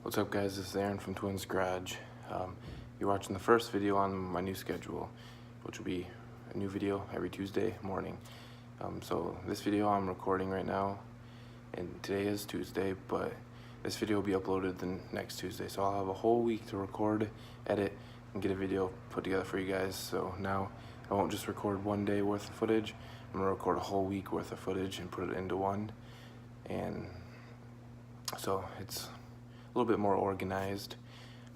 What's up guys, this is Aaron from Twins Garage. You're watching the first video on my new schedule, which will be a new video every Tuesday morning. So this video I'm recording right now, and today is Tuesday, but this video will be uploaded the next Tuesday. So I'll have a whole week to record, edit, and get a video put together for you guys. So now I won't just record one day worth of footage, I'm gonna record a whole week worth of footage and put it into one. And so it's a little bit more organized.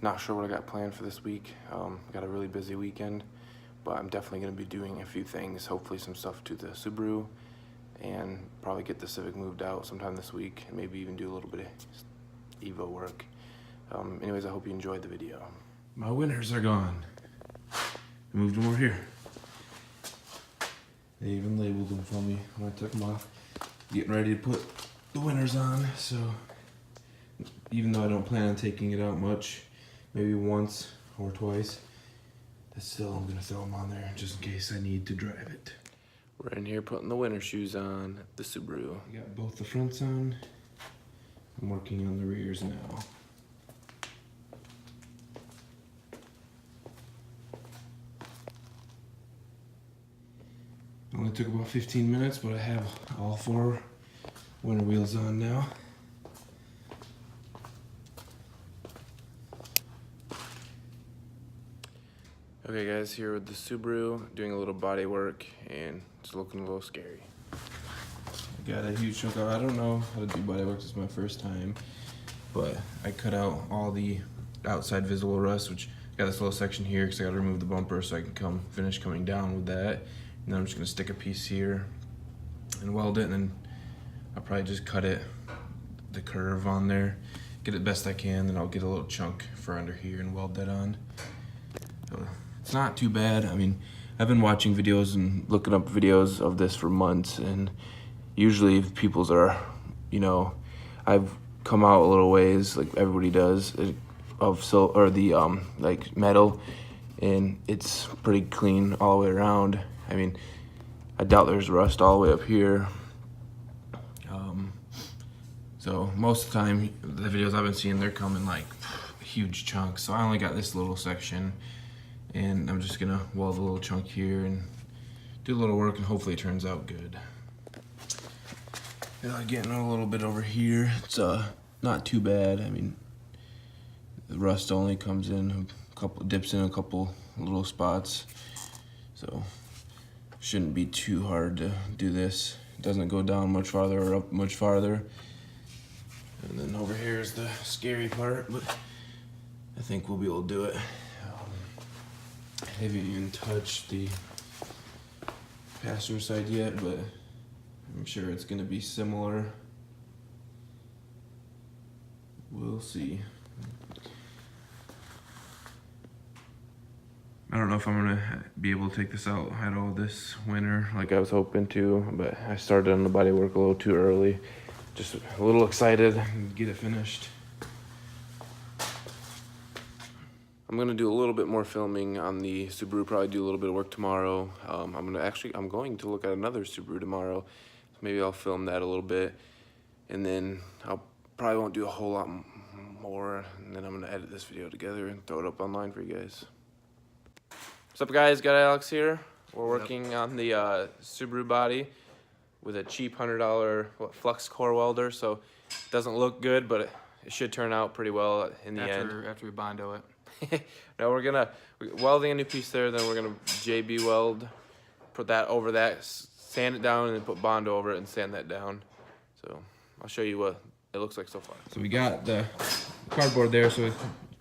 Not sure what I got planned for this week. Got a really busy weekend, but I'm definitely going to be doing a few things. Hopefully some stuff to the Subaru, and probably get the Civic moved out sometime this week, and maybe even do a little bit of Evo work. Anyways, I hope you enjoyed the video. My winners are gone. I moved them over here. They even labeled them for me when I took them off. Getting ready to put the winners on, so even though I don't plan on taking it out much, maybe once or twice, still I'm gonna throw them on there just in case I need to drive it. We're in here putting the winter shoes on the Subaru. I got both the fronts on. I'm working on the rears now. Only took about 15 minutes, but I have all four winter wheels on now. Okay guys, here with the Subaru, doing a little body work, and it's looking a little scary. I got a huge chunk out. I don't know how to do body work, this is my first time, but I cut out all the outside visible rust, which I got this little section here because I got to remove the bumper so I can finish coming down with that. And then I'm just going to stick a piece here and weld it, and then I'll probably just cut it, the curve on there, get it best I can, then I'll get a little chunk for under here and weld that on. So, it's not too bad. I mean, I've been watching videos and looking up videos of this for months, and usually people's are, you know, I've come out a little ways, like everybody does, of like metal, and it's pretty clean all the way around. I mean, I doubt there's rust all the way up here. So most of the time, the videos I've been seeing, they're coming like huge chunks. So I only got this little section, and I'm just gonna weld a little chunk here and do a little work, and hopefully it turns out good. Getting a little bit over here. It's not too bad. I mean, the rust only comes in dips in a couple little spots, so shouldn't be too hard to do this. It doesn't go down much farther or up much farther. And then over here is the scary part, but I think we'll be able to do it. I haven't even touched the passenger side yet, but I'm sure it's going to be similar. We'll see. I don't know if I'm going to be able to take this out at all this winter like I was hoping to, but I started on the body work a little too early. Just a little excited to get it finished. I'm gonna do a little bit more filming on the Subaru, probably do a little bit of work tomorrow. I'm going to look at another Subaru tomorrow. So maybe I'll film that a little bit, and then I'll probably won't do a whole lot more, and then I'm gonna edit this video together and throw it up online for you guys. What's up guys, got Alex here. We're working on the Subaru body with a cheap $100 flux core welder, so it doesn't look good, but it should turn out pretty well in the end. After we bondo it. No, we're welding a new piece there, then we're gonna JB weld, put that over that, sand it down, and then put Bondo over it and sand that down. So I'll show you what it looks like so far. So we got the cardboard there, so the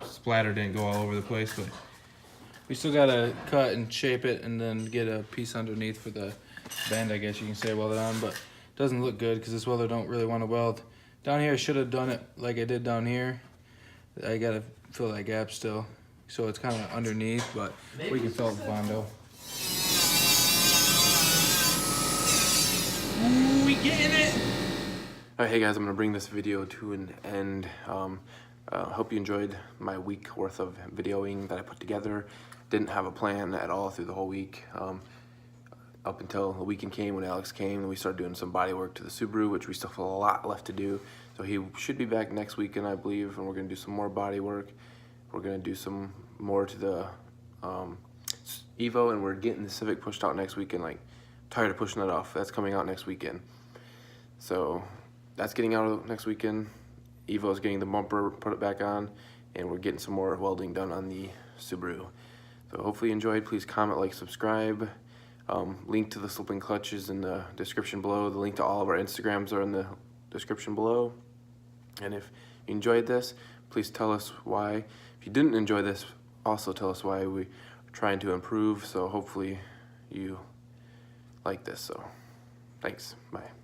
splatter didn't go all over the place, but We still gotta cut and shape it and then get a piece underneath for the bend, I guess you can say, weld it on, but it doesn't look good because this welder don't really want to weld. Down here I should have done it like I did down here. I gotta fill that gap still. So it's kind of underneath, but we can fill it with Bondo. Ooh, we getting it! Alright, hey guys, I'm gonna bring this video to an end. Hope you enjoyed my week worth of videoing that I put together. Didn't have a plan at all through the whole week. Up until the weekend came when Alex came, and we started doing some body work to the Subaru, which we still have a lot left to do. So he should be back next weekend, I believe, and we're gonna do some more body work. We're gonna do some more to the Evo, and we're getting the Civic pushed out next weekend. Like, tired of pushing that off. That's coming out next weekend. So that's getting out next weekend. Evo's getting the bumper, put it back on, and we're getting some more welding done on the Subaru. So hopefully you enjoyed. Please comment, like, subscribe. Link to the slipping clutch is in the description below. The link to all of our Instagrams are in the description below. And if you enjoyed this, please tell us why. If you didn't enjoy this, also tell us why. We're trying to improve, so hopefully you like this. So thanks, bye.